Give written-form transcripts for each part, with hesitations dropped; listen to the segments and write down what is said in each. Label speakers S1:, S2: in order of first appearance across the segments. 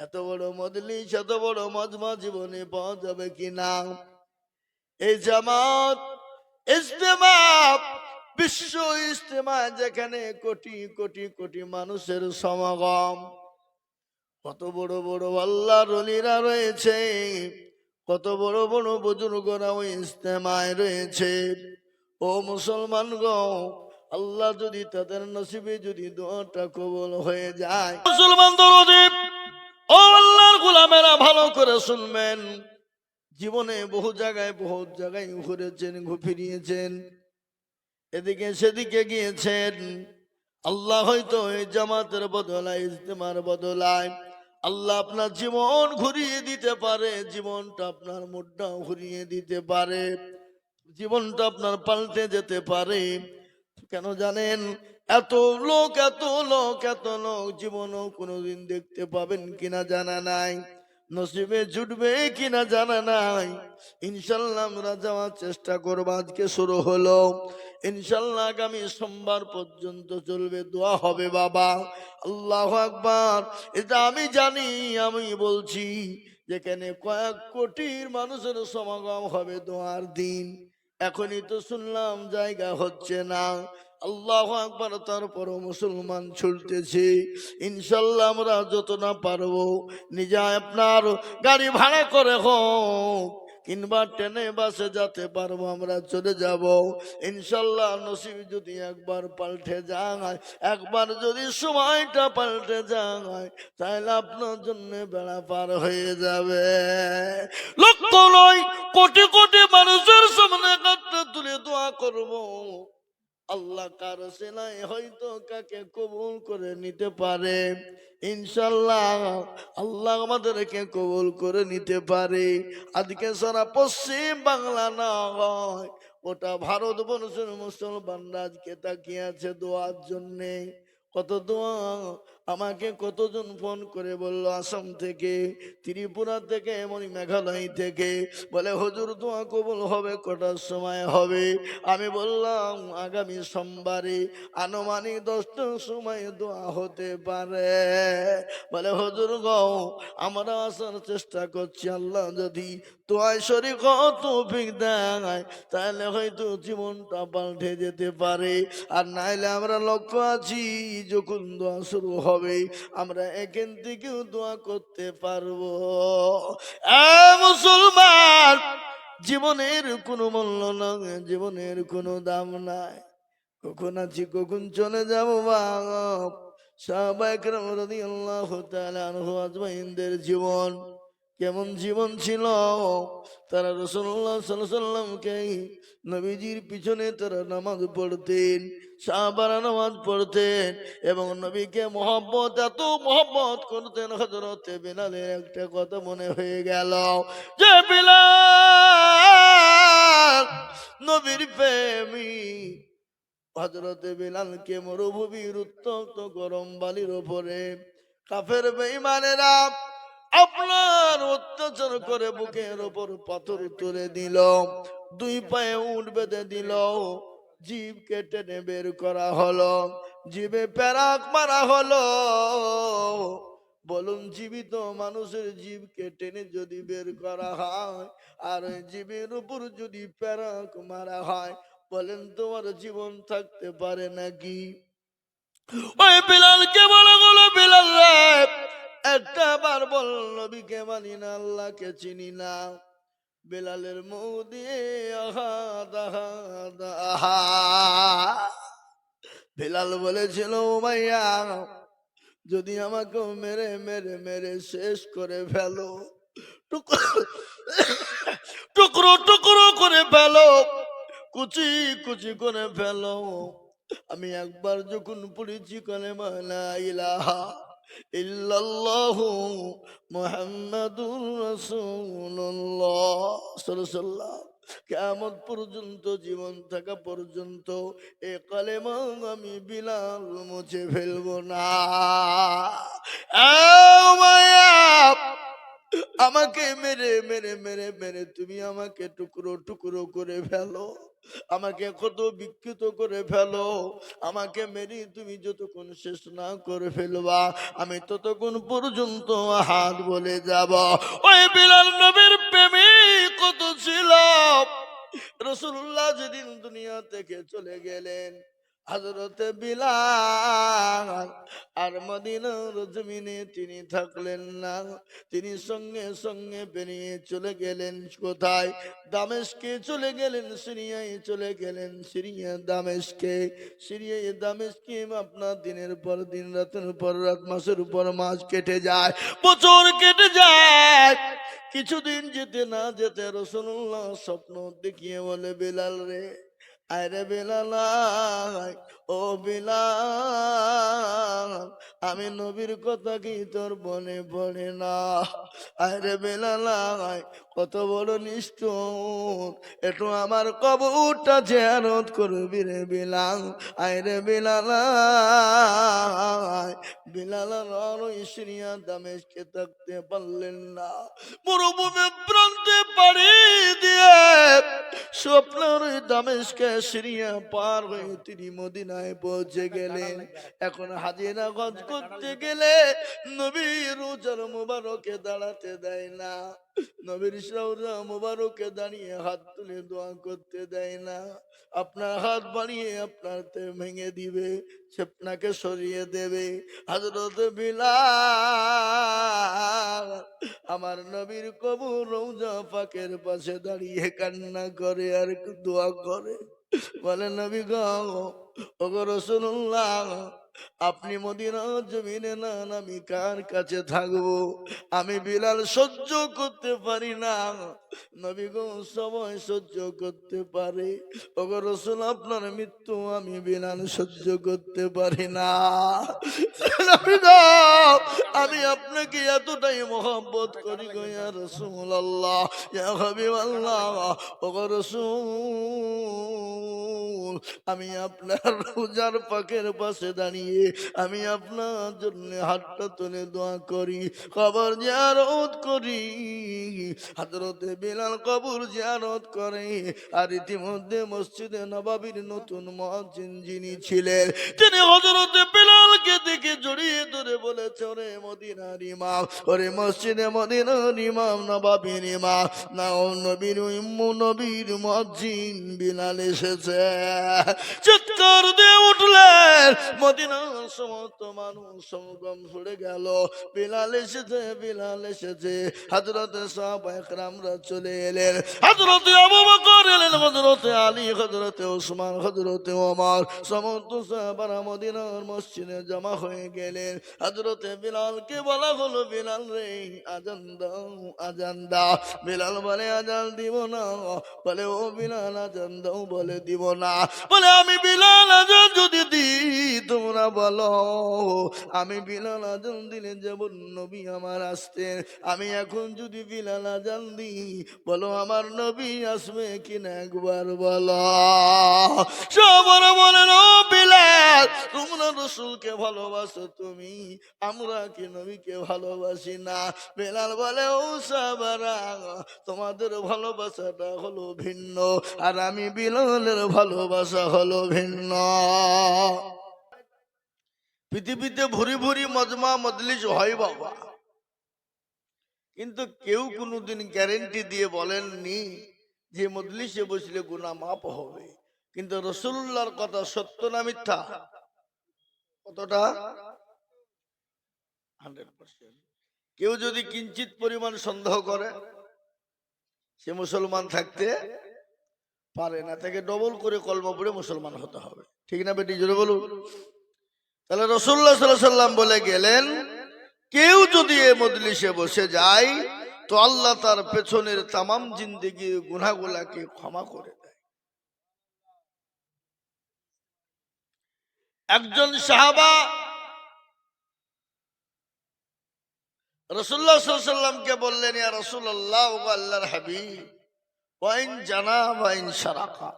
S1: এত বড় মজলিস, এত বড় মজমা জীবনে পাওয়া যাবে কিনা? এই জামাত ইজতেমা, বিশ্ব ইজতেমা, যেখানে কোটি কোটি কোটি মানুষের সমাগম, কত বড় বড় আল্লাহর ওলিরা রয়েছে, কত বড় বড় বুজুর্গরা ওই ইজতেমায় রয়েছে। ও মুসলমান গো, আল্লাহ যদি তাদের নসিবে যদি দোয়াটা কবুল হয়ে যায়, মুসলমান দরদি ও আল্লাহর গোলামেরা ভালো করে শুনবেন। জীবনে বহু জায়গায় ঘুরেছেন, ফিরিয়েছেন, এদিকে সেদিকে গিয়েছেন। আল্লাহ হয়তো এই জামাতের বদলায়, ইজতেমার বদলায় আল্লাহ আপনার জীবন ঘুরিয়ে দিতে পারে, জীবনটা আপনার মুডটা ঘুরিয়ে দিতে পারে, জীবনটা আপনার পাল্টে যেতে পারে। কেন জানেন? এত লোক এত লোক এত লোক জীবনও কোনোদিন দেখতে পাবেন কিনা জানা নাই, নসিবে জুটবে কিনা জানা নাই। ইনশাল্লাহ আমরা যাওয়ার চেষ্টা করব। আজকে শুরু হলো, ইনশাল্লাহ আগামী সোমবার পর্যন্ত চলবে, দোয়া হবে বাবা। আল্লাহু আকবার। এটা আমি জানি, আমি বলছি যেখানে কয়েক কোটির মানুষের সমাগম হবে দোয়ার দিন। এখনই তো শুনলাম জায়গা হচ্ছে না। আল্লাহু আকবার। তারপরও মুসলমান ছুটতেছে। ইনশাল্লাহ আমরা যত না পারবো নিজে আপনার গাড়ি ভাড়া করে হোক কিংবা ট্রেনে বাসে যেতে পারবো, আমরা চলে যাব ইনশাল্লাহ। নসিব যদি একবার পাল্টে যায়, একবার যদি সময়টা পাল্টে যায়, তাহলে আপনার জন্য বেড়া পার হয়ে যাবে। লক্ষ নয় কোটি কোটি মানুষের সামনে কাঁধটা তুলে দোয়া করব। আল্লাহ কারো সেলাই হয়তো কাকে কবুল করে নিতে পারে। ইনশাল্লাহ আল্লাহ আমাদেরকে কবুল করে নিতে পারে। আজকে সারা পশ্চিম বাংলা না হয়, ওটা ভারতবর্ষের মুসলমানরা আজকে তাকিয়ে আছে দোয়ার জন্যে। কত দোয়া, আমাকে কতজন ফোন করে বলল আসাম থেকে, ত্রিপুরা থেকে, এমন মেঘালয় থেকে, বলে হুজুর দোয়া কবুল হবে কটার সময় হবে? আমি বললাম আগামী সোমবারে আনুমানিক 10টার সময় দোয়া হতে পারে। বলে হুজুর গো, আমরা আসার চেষ্টা করছি, আল্লাহ যদি দোয়ায় শরীক তৌফিক দেয় তাহলে হয়তো জীবনটা পাল্টে যেতে পারে। আর নাইলে আমরা লক্ষ্য আছি, যখন দোয়া শুরু হবে আমরা এখান থেকেও দোয়া করতে পারবো। মুসলমান, জীবনের কোনো মূল্য নাই, জীবনের কোনো দাম নাই। কখন আছি কখন চলে যাবো বাপ। সাহাবায়ে কেরাম রাদিয়াল্লাহু তাআলা আনহু আজমাইনদের জীবন কেমন জীবন ছিল? তারা রাসূলুল্লাহ সাল্লাল্লাহু আলাইহি ওয়াসাল্লামকে, নবীজির পিছনে তারা নামাজ পড়তেন, সাহাবারা নামাজ পড়তেন এবং নবীকে মহব্বত, এত মহব্বত করতেন। হযরতে বিলালের একটা কথা মনে হয়ে গেল, যে বিলাল নবীর প্রেমিক। হযরতে বিলালকে মরুভূমির উত্তপ্ত গরম বালির উপরে কাফের বেঈমানেরা আপনার অত্যাচার করে বুকের ওপর পাথর তুলে দিল, দুই পায়ে উট বেঁধে দিল, জিভ কেটে বের করা হলো, জিভে প্যারাক মারা হলো। বলুন, জীবিত মানুষের জীবকে টেনে যদি বের করা হয় আর জীবের উপর যদি প্যারাক মারা হয়, বলেন তোমার জীবন থাকতে পারে নাকি? ওই বিলালকে বলা হলো, বিলাল রে, একটা বার বল নবীকে মানি না, আল্লাহকে চিনি না। বিলালের মুখ দিয়ে আহাদ আহাদ আহাদ। বিলাল বলেছিল, ও ভাইয়া, যদি আমাকে মেরে মেরে মেরে শেষ করে ফেলো, টুকরো টুকরো করে ফেলো, কুচি কুচি করে ফেলো, আমি একবার যখন পড়েছি কালেমা লা ইলাহা ইল্লাল্লাহু মুহাম্মাদুর রাসূলুল্লাহ সাল্লাল্লাহু আলাইহি ওয়াসাল্লাম, কিয়ামত পর্যন্ত, জীবন থাকা পর্যন্ত এ কালেমা আমি বিলাল মুছে ফেলবো না। আমাকে মেরে মেরে মেরে মেরে তুমি আমাকে টুকরো টুকরো করে ফেলো, আমাকে কত বিকৃত করে ফেলো, আমাকে মেরে তুমি যতক্ষণ শেষ না করে ফেলবা আমি ততক্ষণ পর্যন্ত হাত বলে যাব। ওই বিলাল নবীর প্রেমে কত ছিল। রাসূলুল্লাহ যেদিন দুনিয়া থেকে চলে গেলেন, হযরতে বিলাল আর মদিনার জমিনে তিনি থাকলেন না। তিনি সঙ্গে সঙ্গে বেরিয়ে চলে গেলেন কোথায়? দামেস্কে চলে গেলেন, সিরিয়ায় চলে গেলেন। সিরিয়া দামেস্কে, সিরিয়ায় দামেস্কে আপনার দিনের পর দিন, রাতের পর রাত, মাসের পর মাস কেটে যায়, বছর কেটে যায়। কিছুদিন যেতে না যেতে রাসূলুল্লাহ স্বপ্ন দেখিয়ে বলে, বিলাল রে, আরে বিলাল, ও বিলাল, আমি নবীর কথা কি তোর মনে পড়ে না? আরে বিলাল, কত বড় নিষ্ঠুর, একটু আমার কবরটা জিয়ারত করবি রে বিলাল। আরে বিলাল, বিলাল সিরিয়া দামেস্কে থাকতে পারলেন না। মরুভূমি প্রান্তে পাড়ি দিয়ে স্বপ্নের দামেস্কে সিরিয়া পার হয়ে তিনি মদিনায় পৌঁছে গেলেন। এখন হাজিরা হজ করতে গেলে নবীর রোজার মুবারকে দাঁড়াতে দেয় না, নবীর রোজা মুবারকে দাঁড়িয়ে হাত তুলে দোয়া করতে দেয় না। আপনার হাত বাড়িয়ে আপনার ভেঙে দিবে, আপনাকে সরিয়ে দেবে। হযরত বিলাল আমার নবীর কবর রওজা পাকের পাশে দাঁড়িয়ে কান্না করে আর দোয়া করে, বলে নবী গো, ওগো রাসূলুল্লাহ, আপনি মদিনার জমিনে না, আমি কার কাছে থাকবো? আমি বিলাল সহ্য করতে পারি না। নবী গো, সবাই সহ্য করতে পারে, ওগো রাসূল আপনার মৃত্যু আমি বিলাল সহ্য করতে পারি না। নবী গো, আমি আপনাকে এতটাই মহব্বত করি গো ইয়া রাসূলুল্লাহ, ইয়া হাবিবাল্লাহ, ওগো রাসূল, আমি আপনার রোজার পাকের পাশে দাঁড়িয়ে আমি আপনার জন্য হাতটা তুলে দোয়া করি, কবর জিয়ারত করি। হযরতে বিলাল কবর জিয়ারত করে। আর ইতিমধ্যে মসজিদে নববীর নতুন মুয়াজ্জিন যিনি ছিলেন, তিনি হযরতে বিলালকে দেখে জড়িয়ে ধরে বলেছে, ওরে মদিনার ইমাম, ওরে মসজিদে মদিনার ইমাম, নববীর ইমাম, নাও নবীর ইম্মু, নবীর মুয়াজ্জিন বিলাল এসেছে। চিৎকার দিয়ে উঠলেন, মদিনার সমস্ত মানুষ সমাগম পড়ে গেল, বিলাল এসেছে, বিলাল এসেছে। হযরতে সাহাবায়ে কেরামরা চলে এলেন, হযরতে আবু বকর এলেন, হযরতে আলী, হযরতে ওসমান, হযরতে ওমর, সমস্ত সাহাবারা মদিনার মসজিদে জমা হয়ে গেলেন। হযরতে বিলালকে বলা হলো, বিলাল রে, আজান দাও, আজান দাও। বিলাল বলে, আজান দিব না। বলে, ও বিলাল, আজান দাও। বলে, দিব না। বলে, আমি বিলাল আজান যদি দিই, তোমরা বলো আমি বিলাল আজান দিলে যেমন নবী আমার আসতেন, আমি এখন যদি বিলাল আজান দিই, বলো আমার নবী আসবে কিনা একবার বলো। সবার বলেন, ও বিলাল, তোমরা রাসূলকে ভালোবাসো তুমি, আমরা কি নবীকে ভালোবাসি না? বিলাল বলে, ও সাহাবারা, তোমাদের ভালোবাসাটা হলো ভিন্ন, আর আমি বিলালের ভালোবাসা হলো ভিন্ন। পৃথিবীতে ভুরি ভুরি মজমা মজলিস হয় বাবা, কিন্তু কেউ কোনোদিন গ্যারেন্টি দিয়ে বলেননি যে মজলিসে বসলে গুনাহ মাফ হবে। কিন্তু রাসূলুল্লাহর কথা সত্য না মিথ্যা? কতটা? 100%। কেউ যদি কিঞ্চিত পরিমাণ সন্দেহ করে, সে মুসলমান থাকতে পারে না, তাকে ডবল করে কলমা পড়ে মুসলমান হতে হবে। ঠিক না বেটি, জোরে বলুন। তাহলে রাসূলুল্লাহ সাল্লাল্লাহু আলাইহি ওয়াসাল্লাম বলে গেলেন, কেউ যদি এই মজলিসে বসে যায় তো আল্লাহ তার পেছনের তামাম জিন্দেগির গুনাহগুলোকে ক্ষমা করে দেয়। একজন সাহাবা রাসূলুল্লাহ সাল্লাল্লাহু আলাইহি ওয়াসাল্লামকে বললেন, ইয়া রাসূলুল্লাহ, ও আল্লাহর হাবিব, ওয়াইন জানা ওয়াইন শারাকা।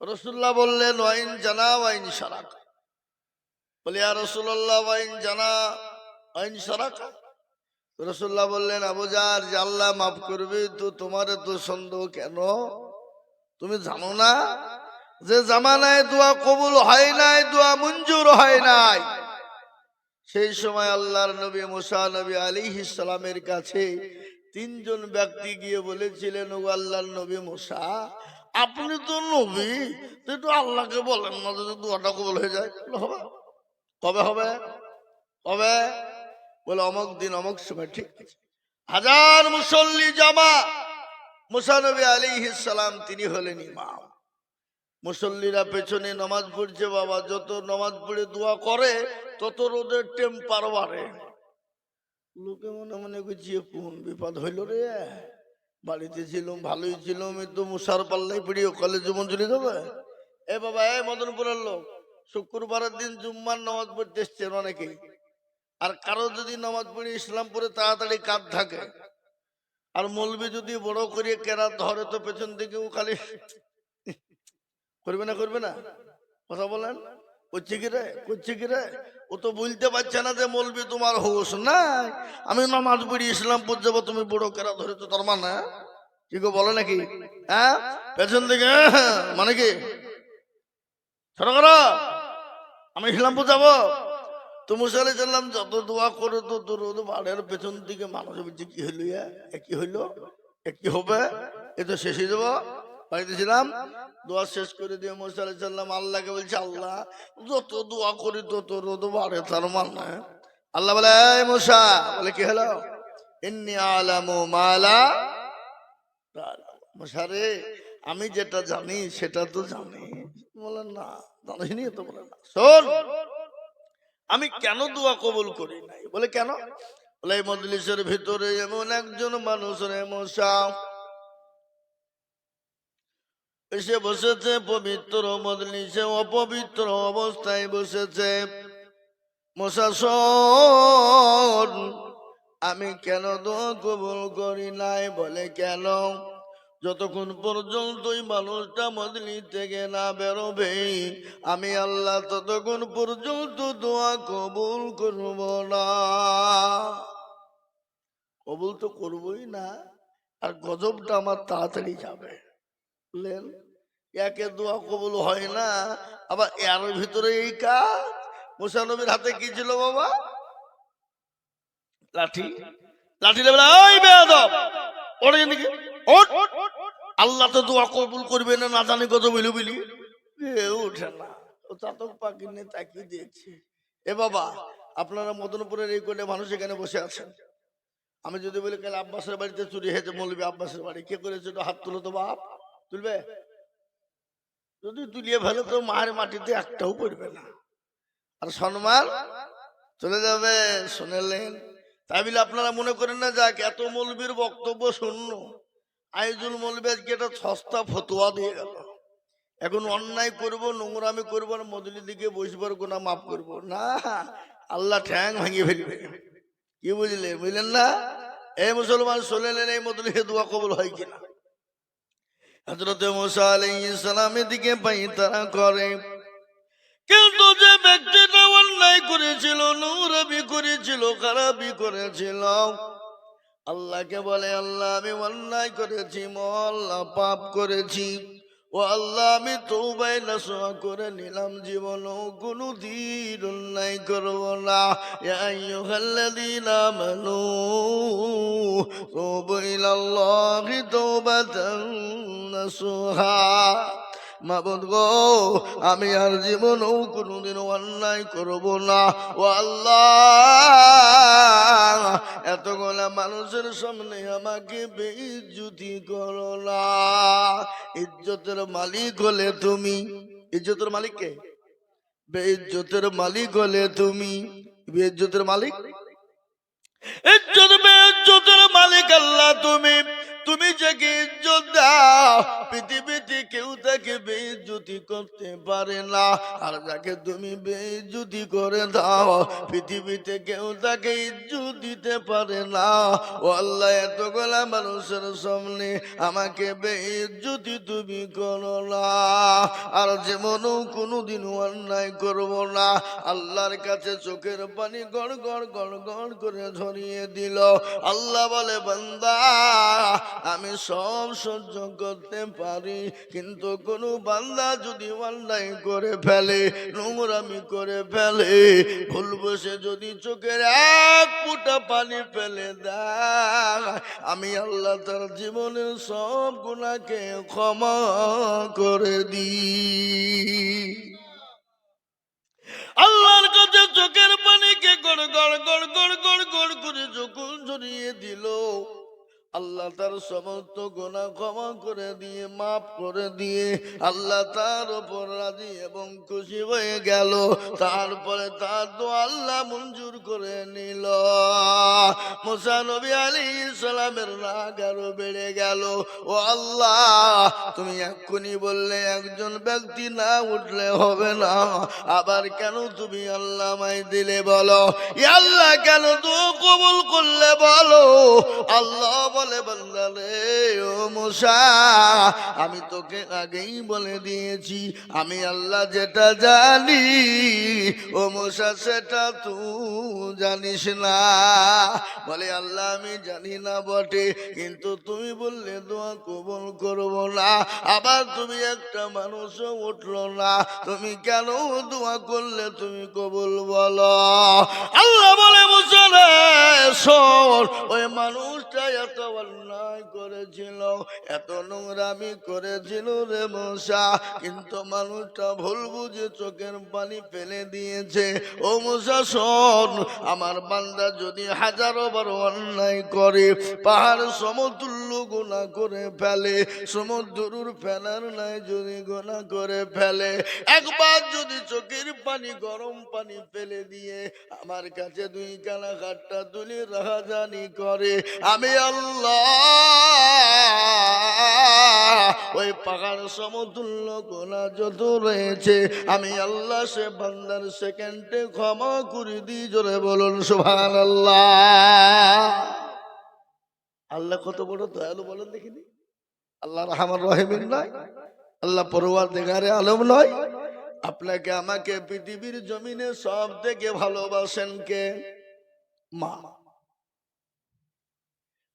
S1: রাসূলুল্লাহ বললেন, ওয়াইন জানা ওয়াইন শারাকা। বলে, ইয়া রাসূলুল্লাহ, ওয়াইন জানা ওয়াইন শারাকা, রাসূলুল্লাহ বললেন, আবু জার, যে আল্লাহ মাফ করবে তো তোমার এত সন্দেহ কেন? তুমি জানো না যে জামানায় দোয়া কবুল হয় নাই, দোয়া মঞ্জুর হয় নাই? সেই সময় আল্লাহর নবী মুসা নবী আলাইহিস সালামের কাছে তিনজন ব্যক্তি গিয়ে বলেছিলেন, ও আল্লাহর নবী মুসা, আপনি তো নবী, তো একটু আল্লাহকে বলেন না যদি দোয়াটা কবুল হয়ে যায়। হবে? কবে হবে? কবে? বলে অমুক দিন অমুক সময়। ঠিক আছে। হাজার মুসল্লি জমা, মুসা নবী আলাইহিস সালাম তিনি হলেন ইমাম। মুসল্লিরা পেছনে নামাজ পড়ছে। বাবা, যত নামাজ পড়ে দোয়া করে তত রোদের টেম্পার বাড়ে। লোকে মনে মনে করছে কোন বিপদ হইল রে, বাড়িতে ছিলাম ভালোই ছিলাম, এই তো মুসার পাল্লাই পড়িয়ে কলেজে মঞ্জুরি দেবে। এ বাবা, এ মদনপুরের লোক, শুক্রবারের দিন জুম্মার নামাজ পড়তে এসছেন অনেকেই। আর কারো যদি নামাজ পড়ে ইসলামপুরে তাড়াতাড়ি কাজ থাকে, আর মৌলবি যদি বড় করিয়ে কেরাত ধরে তো পেছন দিকেও খালি করবে না, করবে না? কথা বলেন, করছে কি রে, করছে কি রে? ও তো বলতে পারছে না যে মৌলবি তোমার হোস নাই, আমি নামাজ পড়ি ইসলামপুর যাবো, তুমি বড় কেরাত ধরে তো তার মানে কি গো বলে নাকি? হ্যাঁ, পেছন দিকে মানে কি ছোট করো, আমি ইসলামপুর যাবো। তো মুসা আলাইহিস সালাম যত দোয়া করে তত রোদ বাড়ের পেছন দিকে মানুষ বলছে কি হইলো, কি হইলো, কি হবে, এ তো শেষ হয়ে যাবো। বাড়িতে ছিলাম, দোয়া শেষ করে দিয়ে মুসা আলাইহিস সালাম আল্লাহকে বলছে, আল্লাহ যত দোয়া করি তত রোদ বাড়ে, তার মানে আল্লাহ বলে, এই মুসা, বলে কি হলো? ইন্নী আলামু মা লা তা'লাম। মুসা রে, আমি যেটা জানি সেটা তো জানি। বলেন না জানিনি তো? বলে না, শোন, আমি কেন দোয়া কবুল করি নাই? বলে কেন? বলে এই মজলিসের ভিতরে এমন একজন মানুষ রে মুসা, এসে বসেছে পবিত্র মজলিসে, অপবিত্র অবস্থায় বসেছে। মুসা শোন, আমি কেন দোয়া কবুল করি নাই? বলে কেন? যতক্ষণ পর্যন্ত ওই মানুষটা মজলিস থেকে না বেরোবে, আমি আল্লাহ ততক্ষণ পর্যন্ত দোয়া কবুল করব না। কবুল তো করবই না, আর গজবটা আমার তাড়াতাড়ি যাবে। বুঝলেন, একে দোয়া কবুল হয় না, আবার এর ভিতরে এই কাজ। মুসা নবীর হাতে কি ছিল বাবা? লাঠি। লাঠি লেবে ওই বেয়াদব ওরে নাকি ওঠ, আল্লাহ তো দোয়া কবুল করবে না, না জানি কত বলি বলি উঠে না। ও চাতক পাখি নিয়ে তাকিয়ে দিয়েছে। এ বাবা, আপনারা মদনপুরের এই কোণে মানুষ এখানে বসে আছেন। আমি যদি বলি কাল আব্বাসের বাড়িতে চুরি হয়েছে, মৌলবি আব্বাসের বাড়ি, কে করেছে? হাত তুলো তো বাপ, তুলবে? যদি তুলিয়ে ফেলে তো মায়ের মাটিতে একটাও পড়বে না, আর সম্মান চলে যাবে। শুনেলেন? তাই বলে আপনারা মনে করেন না যাক এত মৌলবীর বক্তব্য শূন্য, আইজুল মৌলবী আজকে একটা সস্তা ফতোয়া দিয়ে গেল, এখন অন্যায় করবো, নোংরামি করবো, আর মজলি দিকে বসবার গোনা মাফ করবো না, আল্লাহ ঠ্যাং ভাঙিয়ে ফেলবে। কি বুঝলে? বুঝলেন না? এই মুসলমান শুনলেন, এই মজলিসে দোয়া কবুল হয় কিনা? হযরত মুসা আলাইহিস সালামের দিকে পায়তারা করে, কিন্তু যে ব্যক্তিটা অন্যায় করেছিল, নোংরামি করেছিল, খারাপি করেছিল, আল্লাহকে বলে, আল্লাহ আমি অন্যায় করেছি, আল্লাহ পাপ করেছি, ও আল্লাহ আমি তওবায়ে নসুহা করে নিলাম, জীবনেও কোনোদিন অন্যায় করব না। ইয়া আইয়ুহাল্লাযীনা আমানু তুবু ইলাল্লাহি তাওবাতান নসুহা। মাবুদ গো, আমি আর জীবনেও কোনোদিন অন্যায় করব না। ও আল্লাহ, এতগুলা মানুষের সামনে আমাকে বেইজ্জতি করো না। ইজ্জতের মালিক হলে তুমি। ইজ্জতের মালিক কে? বেইজ্জতের মালিক হলে তুমি। বেইজ্জতের মালিক, ইজ্জত বেইজ্জতের মালিক আল্লাহ তুমি। তুমি নিজেকে ইজ্জত দাও, পৃথিবীতে কেউ তাকে বেইজ্জতি করতে পারে না। আর যাকে তুমি বেইজ্জতি করে দাও, পৃথিবীতে কেউ তাকে ইজ্জত দিতে পারে না। ও আল্লাহ, এতগুলা মানুষের সামনে আমাকে বেইজ্জতি তুমি করো না। আর যেমনও কোনোদিন অন্যায় করবো না। আল্লাহর কাছে চোখের পানি গড় গড় গড় গড় করে ঝরিয়ে দিল। আল্লাহ বলে, বান্দা আমি সব সহ্য করতে পারি, কিন্তু কোনো বান্দা যদি অন্যায় করে ফেলে, নোংরামি করে ফেলে, ভুল বসে যদি চোখের এক ফোঁটা পানি ফেলে দেয়, আমি আল্লাহ তার জীবনের সব গুনাহকে ক্ষমা করে দিই। আল্লাহর কাছে চোখের পানিকে গড় গড় গড় গড় গড় গড় করে যখন ঝরিয়ে দিল, আল্লাহ তার সমস্ত গুনাহ ক্ষমা করে দিয়ে, মাফ করে দিয়ে, আল্লাহ তার উপর রাজি এবং খুশি হয়ে গেল। তারপরে তার দোয়া আল্লাহ মঞ্জুর করে নিল। মুসা নবী আলাইহিস সালামের রাগ আরো বেড়ে গেল। ও আল্লাহ, তুমি এক্ষুনি বললে একজন ব্যক্তি না উঠলে হবে না, আবার কেন তুমি আল্লাহ আমায় দিলে বলো? ইয়া আল্লাহ, কেন দোয়া কবুল করলে বলো? আল্লাহ বলে, বান্দা রে, ও মুসা, আমি তোকে আগেই বলে দিয়েছি, আমি আল্লাহ যেটা জানি, ও মুসা সেটা তুই জানিস না। বলে, আল্লাহ আমি জানি না বটে, কিন্তু তুমি বললে দোয়া কবুল করব না, আবার তুমি একটা মানুষও উঠলো না, তুমি কেন দোয়া করলে তুমি কবুল বলো? আল্লাহ বলে, মুসা রে শোন, ওই মানুষটা এত অন্যায় করেছিল, এত নোংরামি করেছিল রে মুসা, কিন্তু মানুষটা ভুল বুঝে চোখের পানি ফেলে দিয়েছে। ও মুসা শোন, আমার বান্দা যদি হাজারো বার অন্যায় করে, পাহাড় সমতুল্য গুনাহ করে ফেলে, সমুদ্রের ফেনার নাই যদি গুনাহ করে ফেলে, একবার যদি চোখের পানি গরম পানি ফেলে দিয়ে আমার কাছে দুই কানা কাঠটা তুলে রাহাজানি করে, আমি আল্লাহ ওই পাহাড় সমতুল্য গুনাহ যত রয়েছে, আমি আল্লাহ সে বান্দার সেকেন্ডে ক্ষমা করে দিই। জোরে বলুন সুবহানাল্লাহ। আল্লাহ কত বড় দয়ালু বলেন দেখিনি? আল্লাহ রহমান রহিমিন নয়? আল্লাহ পরওয়ারদিগারে আলম নয়? আপনাকে আমাকে পৃথিবীর জমিনে সব থেকে ভালোবাসেন কে? মা।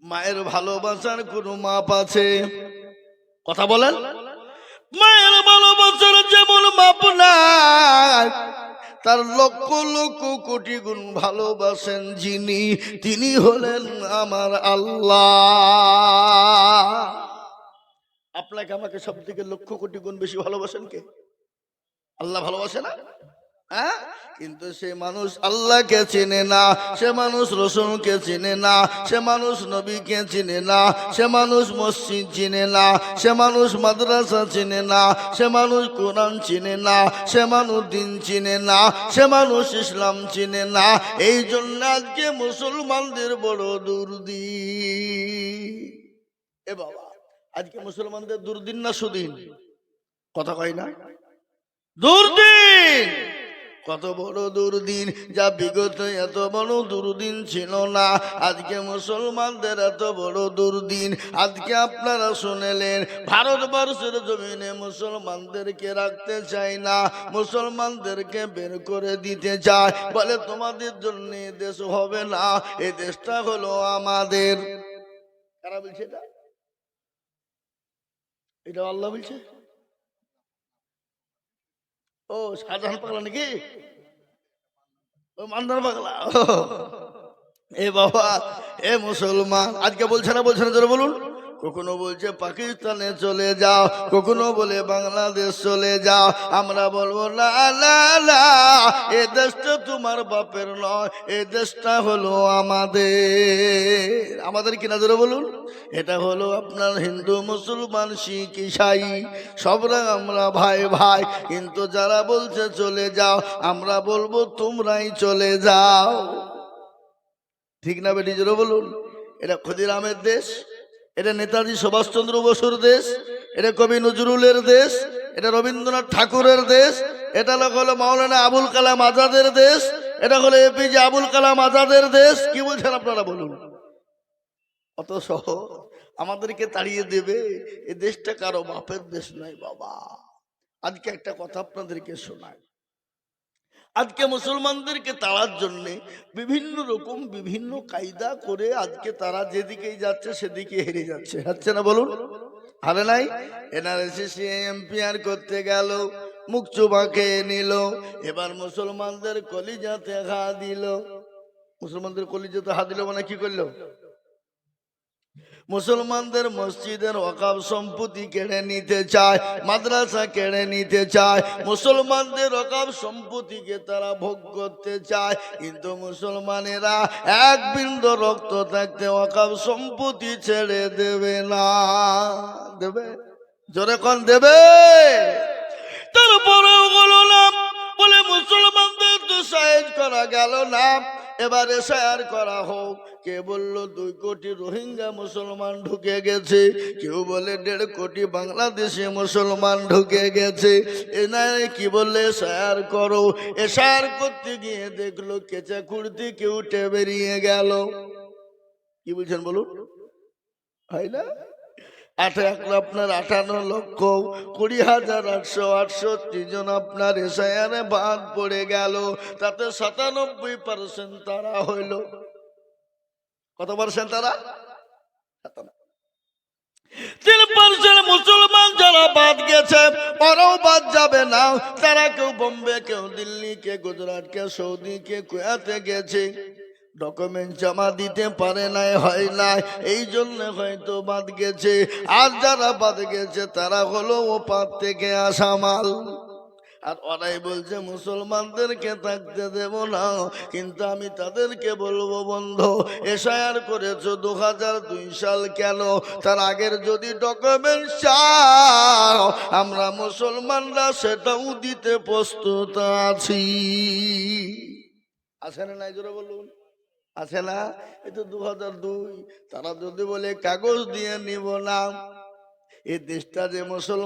S1: মায়ের ভালোবাসার কোনো মাপ আছে? কথা বলেন। মায়ের ভালোবাসার যেমন মাপ নাই, তার লক্ষ লক্ষ কোটি গুণ ভালোবাসেন যিনি, তিনি হলেন আমার আল্লাহ। আপনাকে আমাকে সব থেকে লক্ষ কোটি গুণ বেশি ভালোবাসেন কে? আল্লাহ ভালোবাসে না? হ্যাঁ, কিন্তু সে মানুষ আল্লাহকে চিনে না, সে মানুষ রসুলকে চিনে না, সে মানুষ নবীকে চিনে না, সে মানুষ মসজিদ চিনে না, সে মানুষ মাদ্রাসা চিনে না, সে মানুষ কোরআন চিনে না, সে মানুষ দিন চিনে না, সে মানুষ ইসলাম চিনে না। এই জন্য আজকে মুসলমানদের বড় দুর্দিন। এ বাবা, আজকে মুসলমানদের দুর্দিন না সুদিন? কথা কয় না? দুর্দিন। কত বড় দুর্দিন, যা বিগত এত বড় দুর্দিন ছিল না, আজকে মুসলমানদের এত বড় দুর্দিন। আজকে আপনারা শুনেলেন, ভারতবর্ষের জমিনে মুসলমানদেরকে রাখতে চায় না, মুসলমানদেরকে বের করে দিতে চায়, বলে তোমাদের জন্য এ দেশ হবে না, এই দেশটা হলো আমাদের। কারা বলছে এটা? এটা আল্লাহ বলছে? ও শাহজাহান পাগলা নাকি? ও মান্দার পাগলা? এ বাবা, এ মুসলমান, আজকে বলছে না, বলছে না, জোরে বলুন। কখনো বলছে পাকিস্তানে চলে যাও, কখনো বলে বাংলাদেশ চলে যাও। আমরা বলবো না না না, এ দেশটা তোমার বাপের নয়, এ দেশটা হলো আমাদের। আমাদের কিনা, জোরে বলুন। এটা হলো আপনার হিন্দু, মুসলমান, শিখ, ঈসাই, সবরা আমরা ভাই ভাই। কিন্তু যারা বলছে চলে যাও, আমরা বলবো তোমরাই চলে যাও। ঠিক না বেটি? জোরে বলুন। এটা ক্ষুদিরামের দেশ, এটা নেতাজি সুভাষচন্দ্র বসুর দেশ, এটা কবি নজরুলের দেশ, এটা রবীন্দ্রনাথ ঠাকুরের দেশ, এটা হলো মাওলানা আবুল কালাম আজাদের দেশ, এটা হলো এপিজে আবুল কালাম আজাদের দেশ। কি বলছেন আপনারা বলুন? অত সহজ আমাদেরকে তাড়িয়ে দেবে? এই দেশটা কারো বাপের দেশ নয় বাবা। আজকে একটা কথা আপনাদেরকে শোনায়, আজকে মুসলমানদেরকে তাড়ার জন্য বিভিন্ন রকম বিভিন্ন কায়দা করে আজকে তারা যেদিকেই যাচ্ছে সেদিকে হেরে যাচ্ছে, হচ্ছে না বলুন? হারে নাই? এনআরসি এমপিআর করতে গেল, মুখ চুপা খেয়ে নিল, এবার মুসলমানদের কলিজাতে ঘা দিল। মুসলমানদের কলিজাতে হাত দিল মানে কি করলো? মুসলমানদের মসজিদের ওয়াকফ সম্পত্তি কেড়ে নিতে চায়, মাদ্রাসা কেড়ে নিতে চায়, মুসলমানদের ওয়াকফ সম্পত্তিকে তারা ভোগ করতে চায়। কিন্তু মুসলমানেরা এক বিন্দু রক্ত থাকতে ওয়াকফ সম্পত্তি ছেড়ে দেবে না। দেবে? জোরে কোন দেবে? তারপরেও হলো না, বলে মুসলমানদের তো সাইজ করা গেল না, এবারে শেয়ার করা হোক। কে বললো 2 কোটি রোহিঙ্গা মুসলমান ঢুকে গেছে, কেউ বলে 1.5 কোটি বাংলাদেশে মুসলমান ঢুকে গেছে। এ নাই কি বললে শেয়ার করো, এ শেয়ার করতে গিয়ে দেখলো কেচা কুর্তি কেউ উঠে বেরিয়ে গেল। কি বলছেন বলুন? হয় না? আপনার 58,20,868 জন আপনার এসআইআরে বাদ পড়ে গেল, তাতে 97% তারা হইল। কত পার্সেন্ট তারা? 3% মুসলমান যারা বাদ গেছে, ওরাও বাদ যাবে না। তারা কেউ বোম্বে, কেউ দিল্লি, কে গুজরাট, কে সৌদি, কে কুয়েতে গেছে, ডকুমেন্ট জমা দিতে পারে নাই, হয় নাই, এই জন্য হয়তো বাদ গেছে। আর যারা বাদ গেছে তারা হলো ওপার থেকে আসা মাল। আর ওরাই বলছে মুসলমানদেরকে থাকতে দেব না। কিন্তু আমি তাদেরকে বলবো, বন্ধু এসআইআর করেছো 2002 সাল, কেন? তার আগের যদি ডকুমেন্ট চাও, আমরা মুসলমানরা সেটাও দিতে প্রস্তুত আছি। আছে না নাই? জোরে বলুন, আছে না? এই তো 2002। তারা যদি বলে কাগজ দিয়ে নিব না, এই দেশটা যে মুসলমান